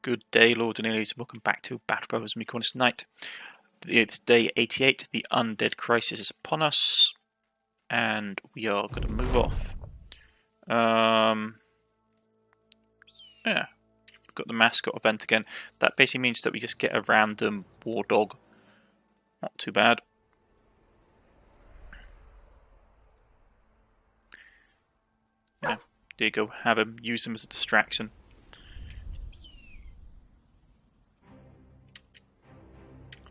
Good day, Lords and Ladies, and welcome back to Battle Brothers, me Cornish-Knight. It's day 88, the undead crisis is upon us, and we are going to move off. Yeah, we've got the mascot event again. That basically means that we just get a random war dog. Not too bad. Yeah, there you go, have him, use him as a distraction.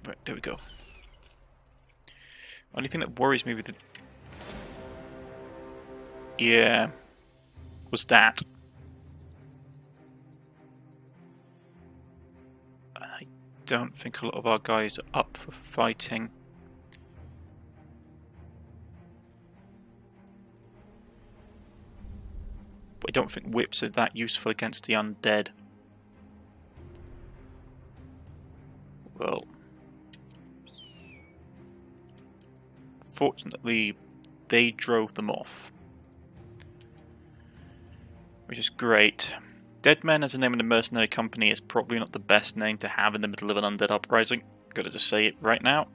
Right, there we go. Only thing that worries me with the... Yeah, was that. I don't think a lot of our guys are up for fighting. But I don't think whips are that useful against the undead. Well, fortunately, they drove them off, which is great. Dead Men as the name of the mercenary company is probably not the best name to have in the middle of an undead uprising. Gotta just say it right now.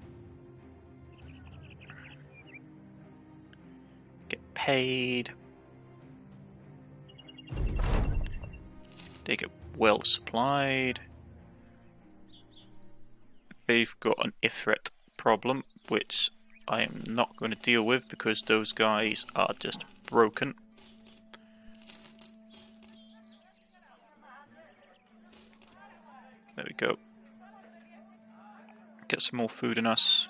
Get paid. They get well supplied. They've got an Ifrit problem, which I am not going to deal with because those guys are just broken. There we go. Get some more food in us.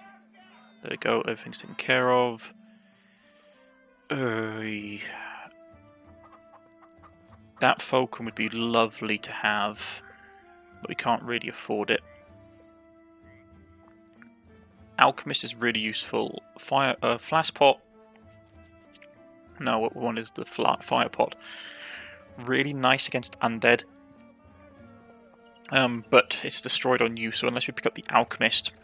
There we go, everything's taken care of. That Falcon would be lovely to have, but we can't really afford it. Alchemist is really useful. Flask pot. No, what we want is the fire pot. Really nice against undead. But it's destroyed on you, so unless we pick up the Alchemist,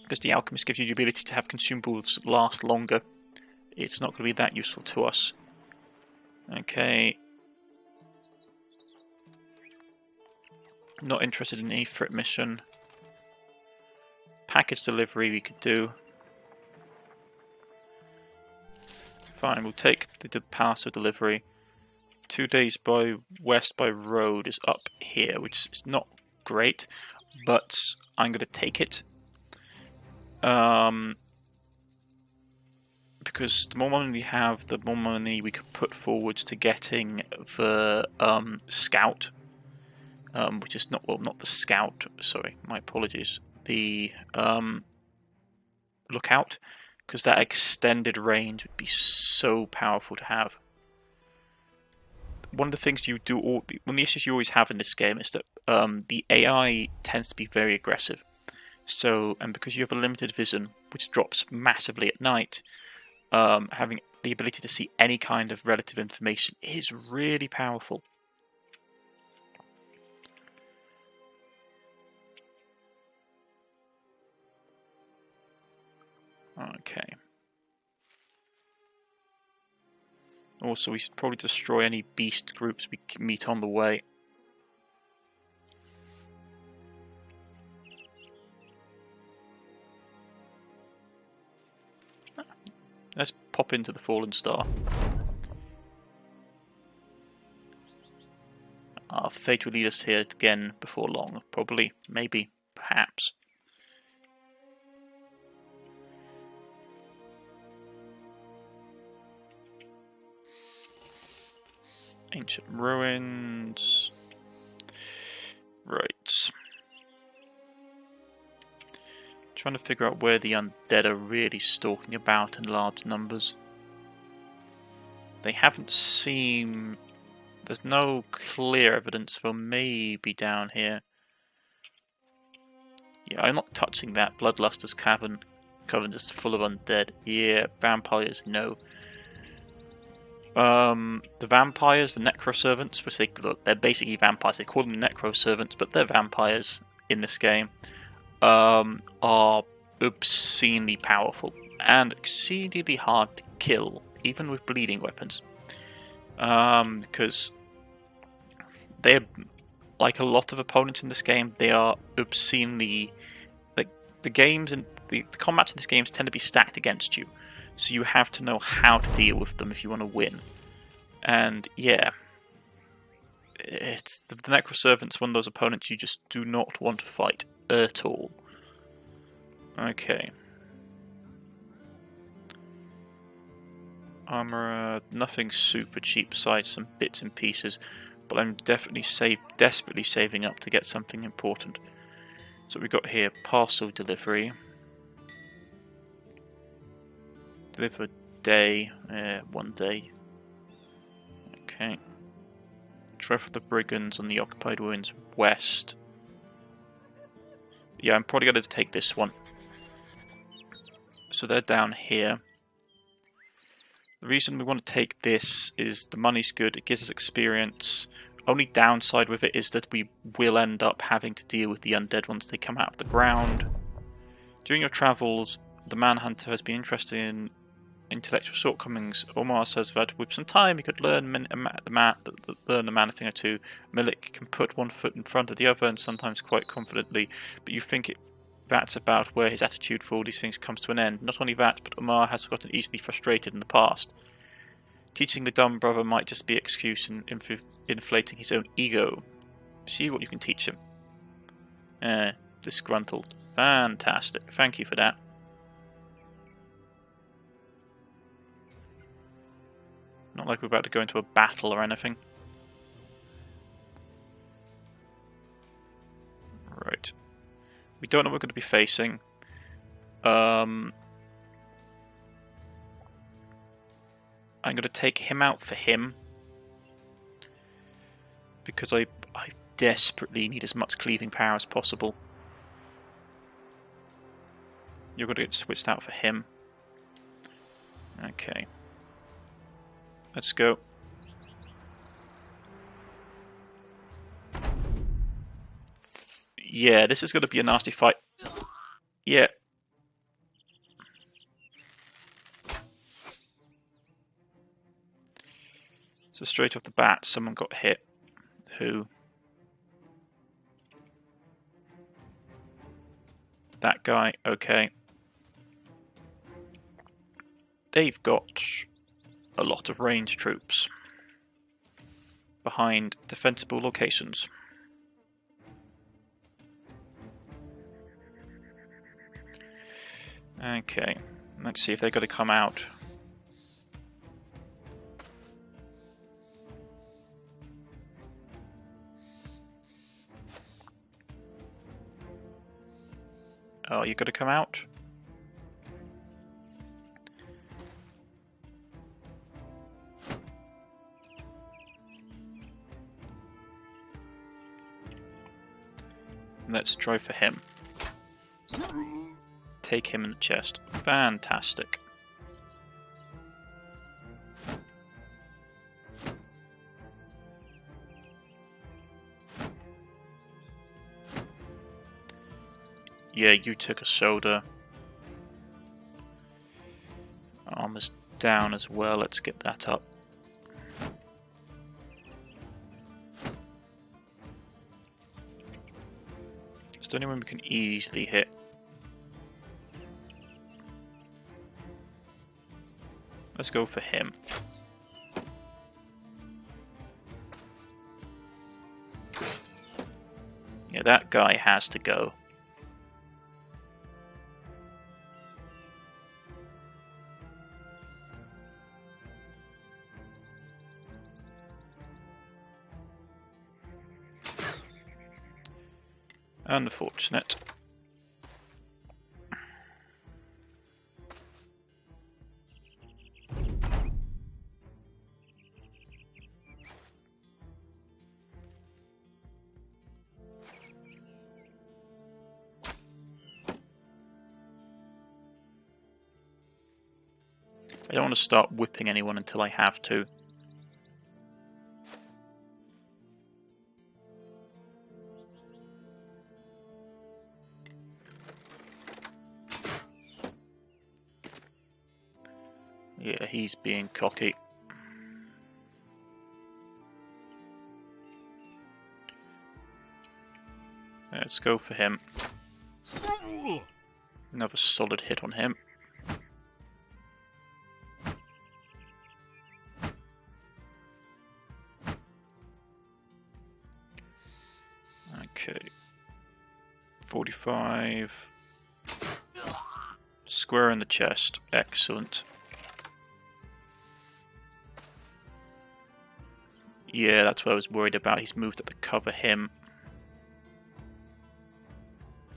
because the Alchemist gives you the ability to have consumables last longer, it's not going to be that useful to us. Okay. Not interested in the Ifrit mission. Package delivery we could do. Fine, we'll take the parcel delivery. 2 days by west by road is up here, which is not great, but I'm going to take it. Because the more money we have, the more money we can put forwards to getting the scout, which is not the scout. Sorry, my apologies. The lookout, because that extended range would be so powerful to have. One of the things you do, one of the issues you always have in this game is that the AI tends to be very aggressive. So, and because you have a limited vision, which drops massively at night, having the ability to see any kind of relative information is really powerful. Okay. Also, we should probably destroy any beast groups we meet on the way. Let's pop into the Fallen Star. Our fate will lead us here again before long. Probably, maybe, perhaps. Ancient ruins. Right. Trying to figure out where the undead are really stalking about in large numbers. They haven't seemed... There's no clear evidence for maybe down here. Yeah, I'm not touching that. Bloodluster's cavern is full of undead. Yeah, vampires, no. The vampires, the necroservants, which they're basically vampires. They call them necroservants, but they're vampires in this game. Are obscenely powerful and exceedingly hard to kill, even with bleeding weapons. Because they're like a lot of opponents in this game, they are obscenely, like, the games and the combats in this games tend to be stacked against you, so you have to know how to deal with them if you want to win. And yeah, it's the Necroservant's one of those opponents you just do not want to fight at all. Okay. Armor, nothing super cheap besides some bits and pieces, but I'm definitely desperately saving up to get something important. So we got here, parcel delivery. Deliver day, 1 day. Okay. Drive of the Brigands on the Occupied Ruins West. Yeah, I'm probably going to take this one. So they're down here. The reason we want to take this is the money's good, it gives us experience. Only downside with it is that we will end up having to deal with the undead once they come out of the ground. During your travels, the Manhunter has been interested in intellectual shortcomings. Omar says that with some time he could learn the man a thing or two. Milik can put one foot in front of the other and sometimes quite confidently, but you think that's about where his attitude for all these things comes to an end. Not only that, but Omar has gotten easily frustrated in the past. Teaching the dumb brother might just be excuse in inflating his own ego. See what you can teach him. Disgruntled. Fantastic. Thank you for that. Not like we're about to go into a battle or anything. Right. We don't know what we're going to be facing. I'm going to take him out for him. Because I desperately need as much cleaving power as possible. You're going to get switched out for him. Okay. Let's go. Yeah, this is going to be a nasty fight. Yeah. So straight off the bat, someone got hit. Who? That guy. Okay. They've got a lot of range troops behind defensible locations. Okay, let's see if they're going to come out. Oh, you got to come out? Let's try for him. Take him in the chest. Fantastic. Yeah, you took a soda. Armor's down as well. Let's get that up. It's the only one we can easily hit. Let's go for him. Yeah, that guy has to go. Unfortunate. I don't want to start whipping anyone until I have to. Yeah, he's being cocky. Let's go for him. Another solid hit on him. Okay. 45. Square in the chest. Excellent. Yeah, that's what I was worried about. He's moved up to cover him.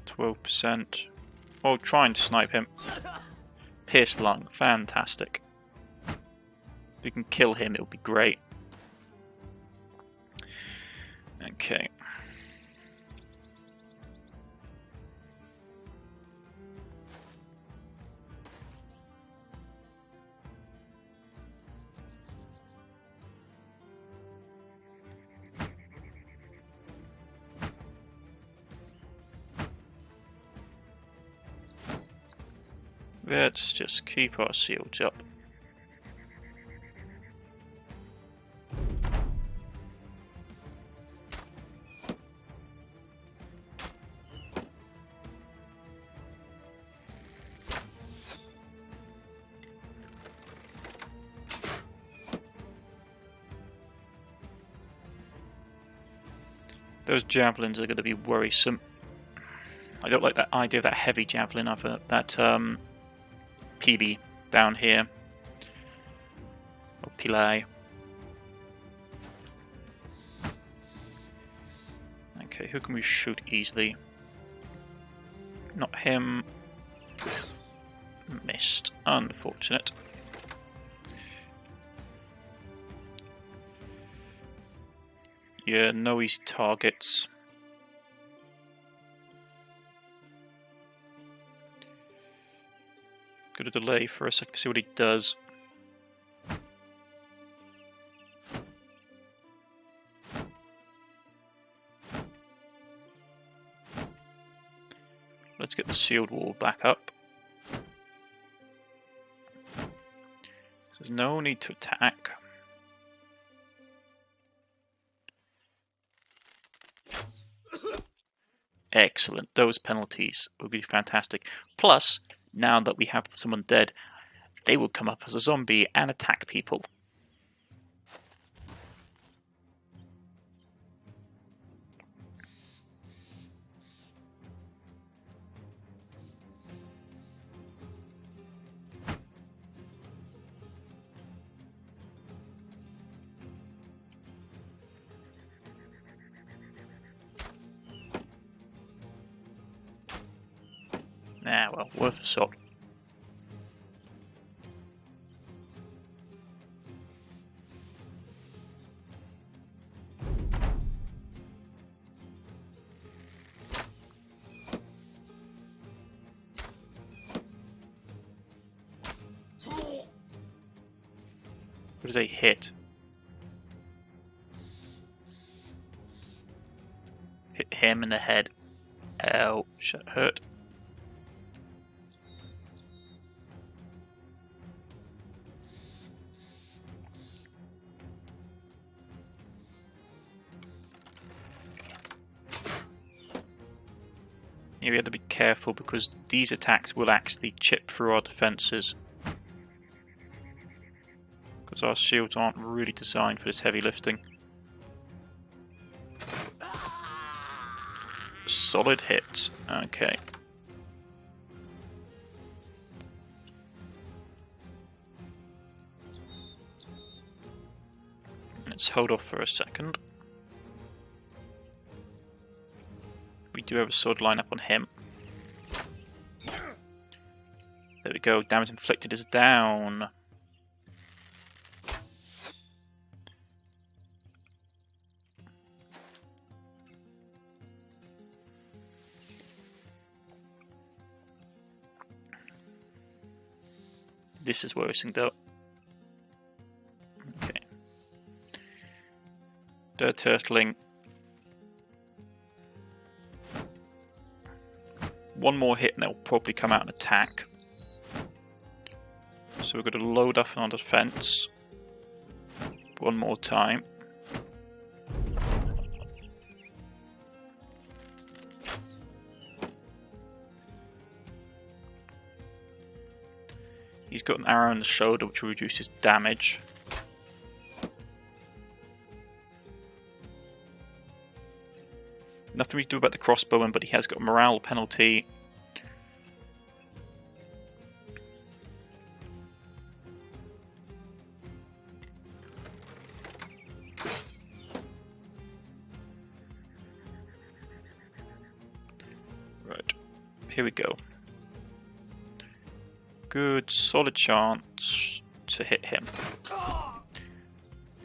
12%. Oh, try and snipe him. Pierced lung. Fantastic. If we can kill him, it would be great. Okay. Let's just keep our shields up. Those javelins are going to be worrisome. I don't like that idea of that heavy javelin over that Pili down here. Or Pili. Okay, who can we shoot easily? Not him. Missed. Unfortunate. Yeah, no easy targets. Gonna delay for a second to see what he does. Let's get the sealed wall back up. There's no need to attack. Excellent. Those penalties would be fantastic. Plus, now that we have someone dead, they will come up as a zombie and attack people. Ah, well, worth a shot. What did they hit? Hit him in the head. Ow, shit hurt. Yeah, we have to be careful because these attacks will actually chip through our defences. Because our shields aren't really designed for this heavy lifting. Solid hits. Okay. Let's hold off for a second. We do have a sword line up on him. There we go. Damage inflicted is down. This is worrisome though. Okay. Dirt turtling. One more hit and they'll probably come out and attack. So we're going to load up on our defense. One more time. He's got an arrow in the shoulder which will reduce his damage. Nothing we can do about the crossbowman, but he has got a morale penalty. Right, here we go. Good, solid chance to hit him.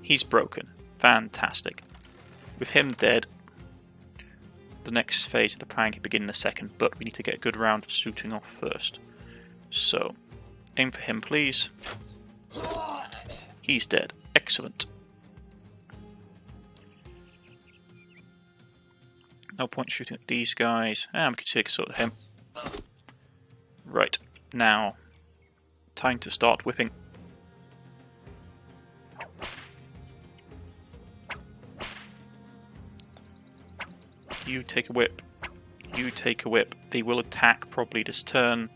He's broken. Fantastic. With him dead, the next phase of the plan can begin in a second, but we need to get a good round of shooting off first. So, aim for him, please. He's dead. Excellent. No point shooting at these guys. We can take a sort of him. Right, now, time to start whipping. You take a whip. You take a whip. They will attack probably this turn.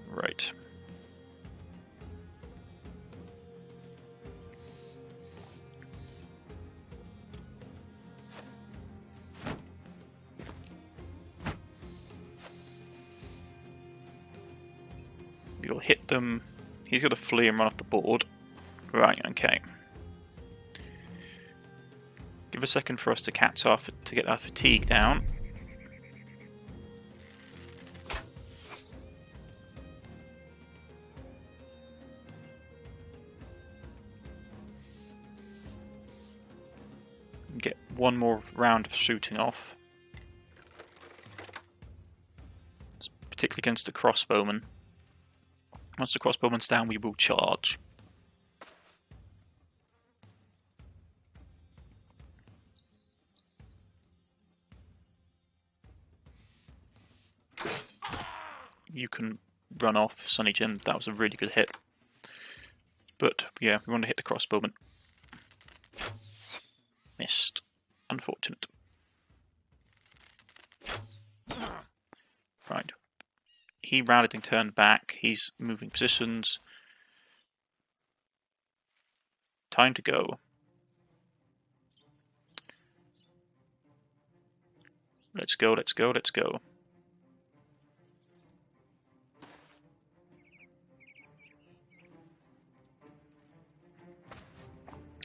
Right. You'll hit them. He's got to flee and run off the board. Right, okay. Give a second for us to catch off to get our fatigue down. Get one more round of shooting off. Particularly against the crossbowman. Once the crossbowman's down, we will charge. You can run off, Sonny Jim. That was a really good hit. But yeah, we want to hit the crossbowman. Missed. Unfortunate. Right. He rallied and turned back. He's moving positions. Time to go. Let's go, let's go, let's go.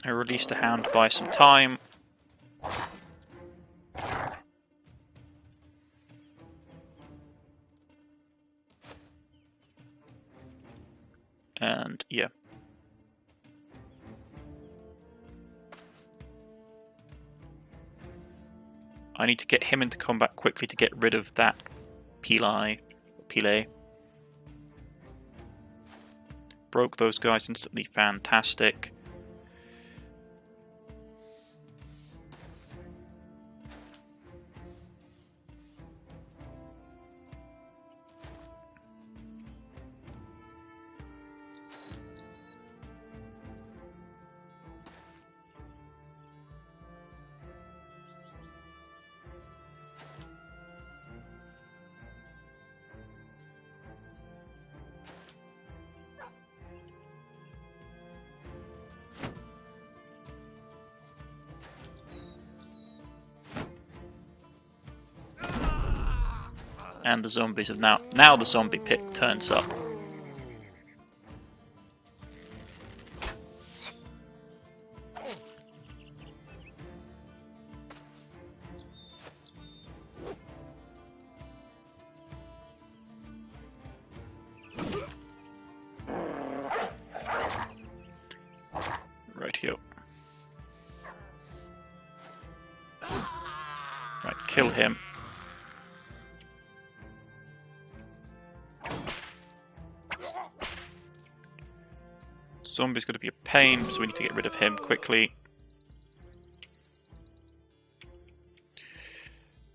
I released a hound to buy some time. And yeah. I need to get him into combat quickly to get rid of that Pile. Broke those guys instantly. Fantastic. And the zombies have now the zombie pit turns up. Right here. Right, kill him. Zombie's going to be a pain, so we need to get rid of him quickly.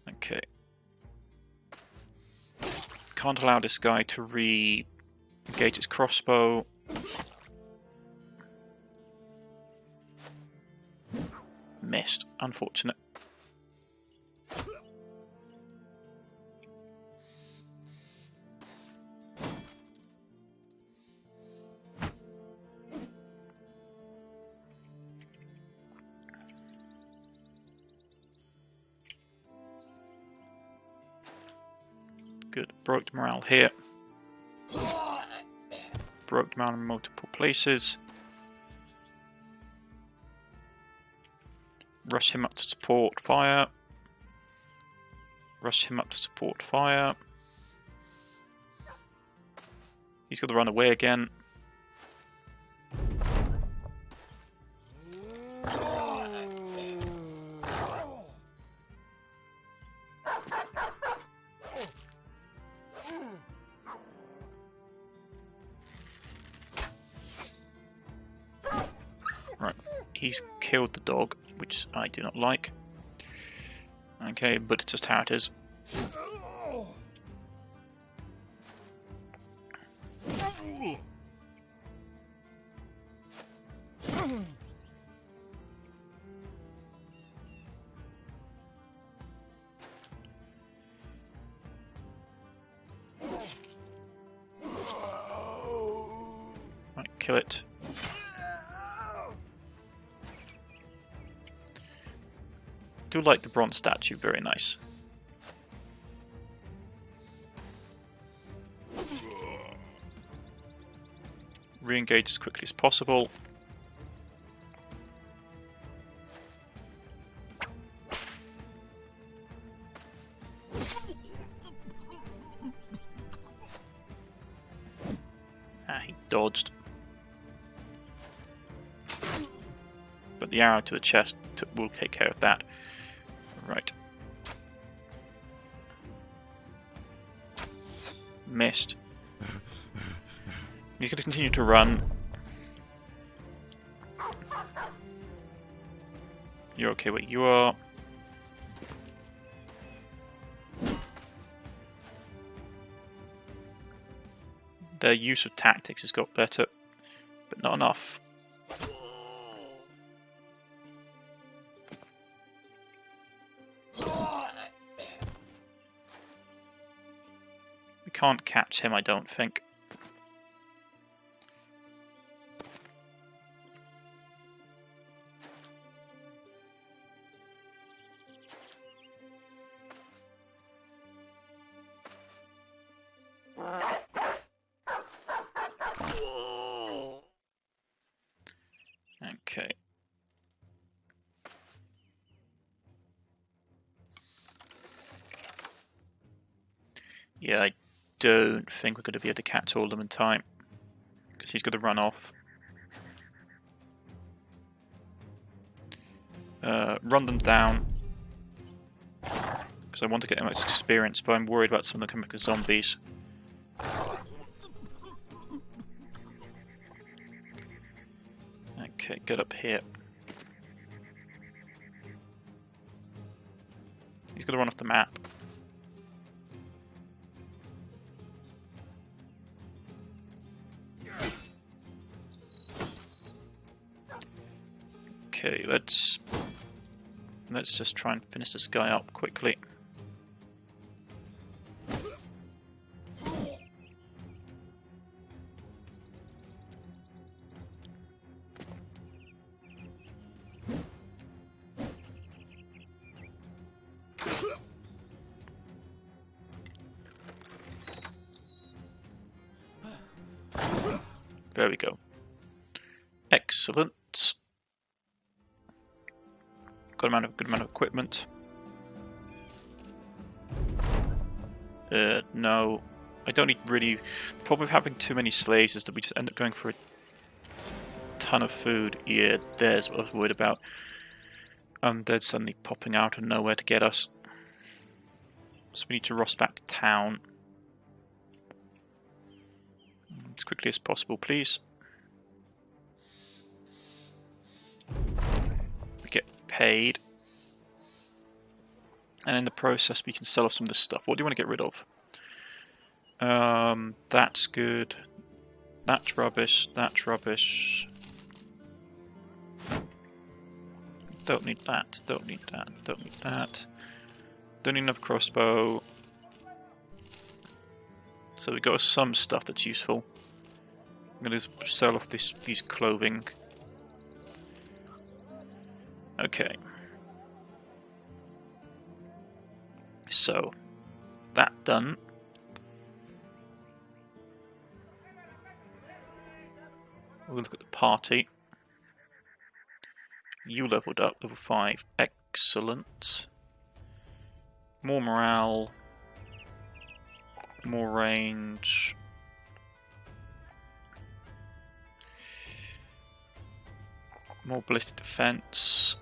Okay. Can't allow this guy to re-engage his crossbow. Missed. Unfortunate. Good. Broke the morale here. Broke the morale in multiple places. Rush him up to support fire. Rush him up to support fire. He's got to run away again. Right, he's killed the dog, which I do not like. Okay, but it's just how it is. Right, kill it. Do like the bronze statue, very nice. Re-engage as quickly as possible. Ah, he dodged. But the arrow to the chest will take care of that. Right. Missed. He's going to continue to run. You're okay where you are. Their use of tactics has got better, but not enough. We can't catch him, I don't think. Okay. Yeah, I don't think we're going to be able to catch all of them in time, because he's going to run off. Run them down, because I want to get much experience, but I'm worried about some of them coming back to zombies. Okay, get up here. He's going to run off the map. Okay, let's just try and finish this guy up quickly. There we go. Excellent. Good amount of equipment. No, I don't need really. The problem with having too many slaves is that we just end up going for a ton of food. Yeah, there's what I was worried about. Undead suddenly popping out of nowhere to get us. So we need to rush back to town as quickly as possible, please. We get paid, and in the process we can sell off some of this stuff. What do you want to get rid of? That's good. That's rubbish. That's rubbish. Don't need that. Don't need that. Don't need that. Don't need enough crossbow. So we got some stuff that's useful. I'm going to sell off these clothing. Okay. So, that done. We'll look at the party. You leveled up, level 5. Excellent. More morale. More range. More ballistic defense.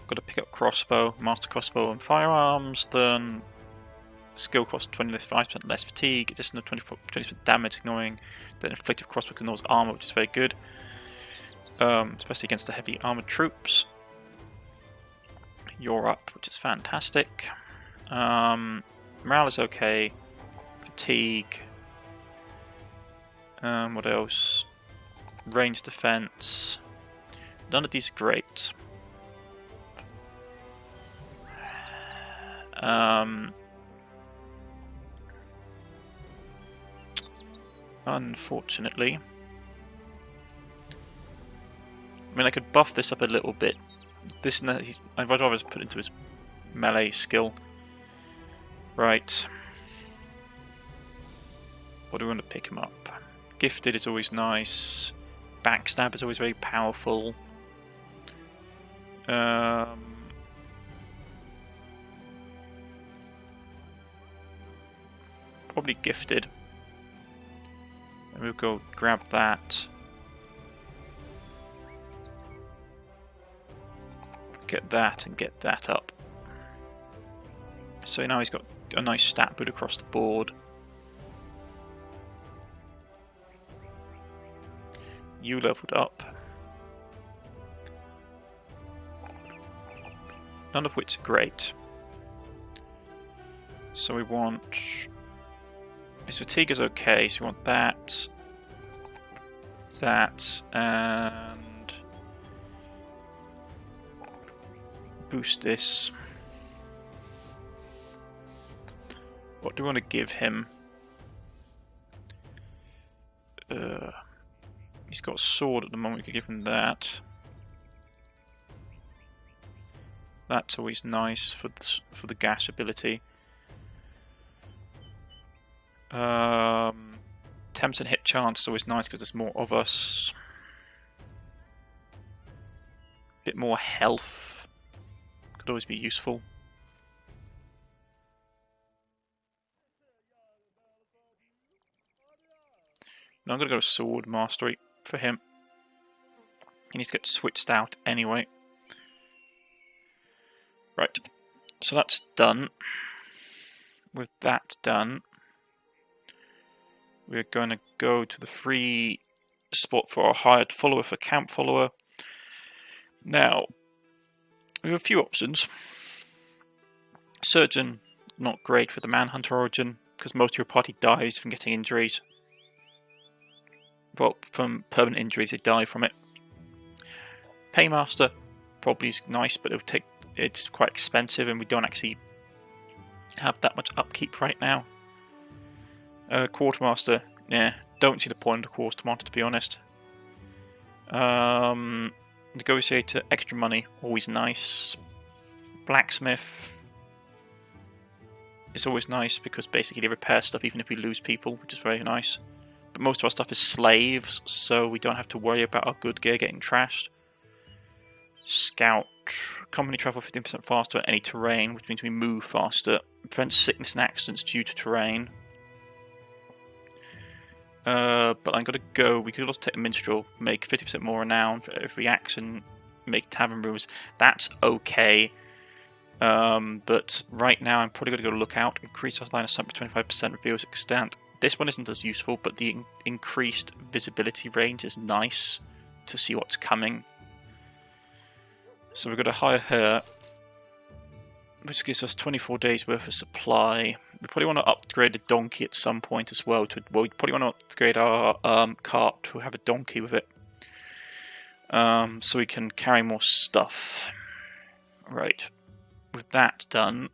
Got to pick up crossbow, master crossbow, and firearms. Then skill cost 25% less fatigue, additional 20% damage, ignoring the inflicted crossbow ignores armor, which is very good, especially against the heavy armored troops. You're up, which is fantastic. Morale is okay. Fatigue. What else? Range defense. None of these are great. Unfortunately. I mean, I could buff this up a little bit. I'd rather put into his melee skill. Right. What do we want to pick him up? Gifted is always nice. Backstab is always very powerful. Probably gifted. And we'll go grab that. Get that and get that up. So now he's got a nice stat boot across the board. You leveled up. None of which are great. So we want... His fatigue is okay, so we want that, and boost this. What do we want to give him? He's got a sword at the moment, we could give him that. That's always nice for the gas ability. 10% hit chance is always nice because there's more of us. Bit more health could always be useful. Now I'm going to go sword mastery for him. He needs to get switched out anyway. Right, so that's done. With that done, we're going to go to the free spot for our hired follower for camp follower. Now, we have a few options. Surgeon, not great with the manhunter origin, because most of your party dies from getting injuries. Well, from permanent injuries, they die from it. Paymaster, probably is nice, but it's quite expensive, and we don't actually have that much upkeep right now. Quartermaster, yeah, don't see the point of the quartermaster, to be honest. Negotiator, extra money, always nice. Blacksmith is always nice because basically they repair stuff even if we lose people, which is very nice. But most of our stuff is slaves, so we don't have to worry about our good gear getting trashed. Scout, company travel 15% faster on any terrain, which means we move faster. Prevents sickness and accidents due to terrain. But I'm going to go, we could also take the minstrel, make 50% more renown for every action, make tavern rooms. That's okay. But right now I'm probably going to go lookout, increase our line of sight by 25%, reveals extent. This one isn't as useful, but the increased visibility range is nice to see what's coming. So we're going to hire her, which gives us 24 days worth of supply. We probably want to upgrade the donkey at some point as well. We probably want to upgrade our cart to have a donkey with it, so we can carry more stuff. Right, with that done,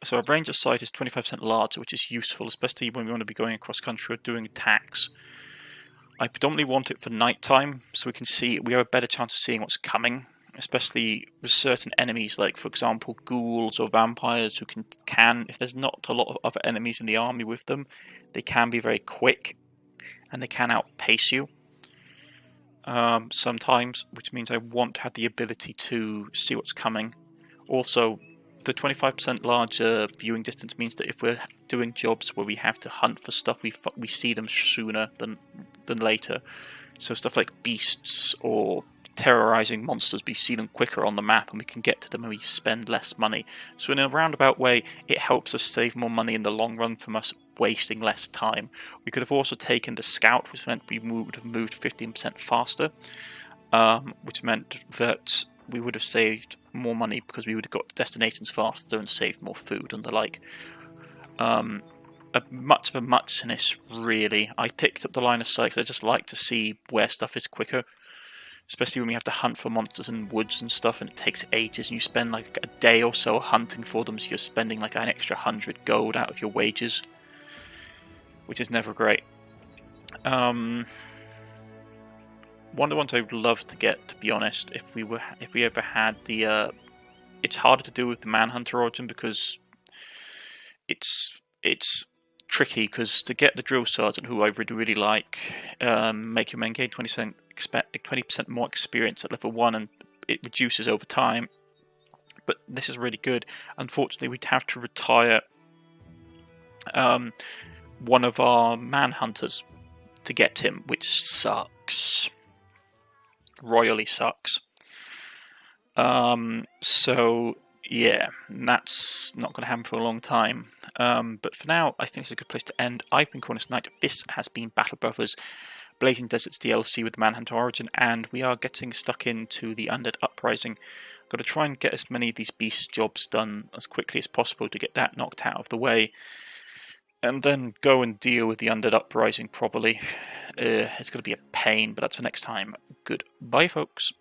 so our range of sight is 25% larger, which is useful, especially when we want to be going across country or doing attacks. I predominantly want it for nighttime, so we can see. We have a better chance of seeing what's coming. especially with certain enemies, like for example ghouls or vampires, who can if there's not a lot of other enemies in the army with them, they can be very quick and they can outpace you sometimes, which means I want to have the ability to see what's coming. Also, the 25% larger viewing distance means that if we're doing jobs where we have to hunt for stuff, we see them sooner than later. So stuff like beasts or terrorizing monsters, we see them quicker on the map and we can get to them and we spend less money. So in a roundabout way, it helps us save more money in the long run from us wasting less time. We could have also taken the scout, which meant we would have moved 15% faster, which meant that we would have saved more money because we would have got to destinations faster and saved more food and the like. Much of a muchness, really. I picked up the line of sight because I just like to see where stuff is quicker, especially when we have to hunt for monsters in woods and stuff and it takes ages and you spend like a day or so hunting for them, so you're spending like an extra 100 gold out of your wages, which is never great. One of the ones I would love to get, to be honest, if we ever had the it's harder to do with the Manhunter origin because it's tricky, because to get the drill sergeant, who I really like, make your men gain 20% more experience at level 1 and it reduces over time, but this is really good. Unfortunately, we'd have to retire one of our manhunters to get him, which sucks. Royally sucks. So yeah, that's not going to happen for a long time. But for now, I think it's a good place to end. I've been Cornish-Knight. This has been Battle Brothers Blazing Deserts DLC with the Manhunter Origin, and we are getting stuck into the Undead Uprising. Got to try and get as many of these beast jobs done as quickly as possible to get that knocked out of the way, and then go and deal with the Undead Uprising properly. It's going to be a pain, but that's for next time. Goodbye, folks.